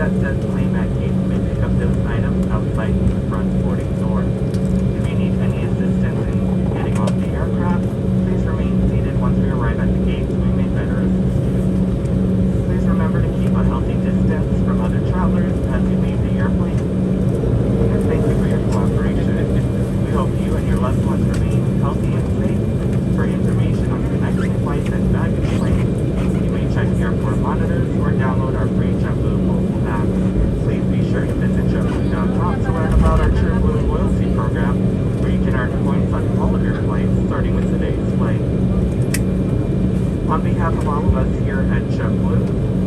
that says claim at gate, you may pick up those items outside the front boarding door. If you need any assistance in getting off the aircraft, please remain seated. Once we arrive at the gates, we may better assist you. Please remember to keep a healthy distance from other travelers as you leave the airplane. And thank you for your cooperation. We hope you and your loved ones remain healthy and safe. For information on connecting flights and baggage claims, you may check airport monitors or download our free JetBlue mobile app. Please be sure to visit JetBlue.com to learn about our TrueBlue loyalty program, where you can earn points on all of your flights, starting with today's flight. On behalf of all of us here at JetBlue,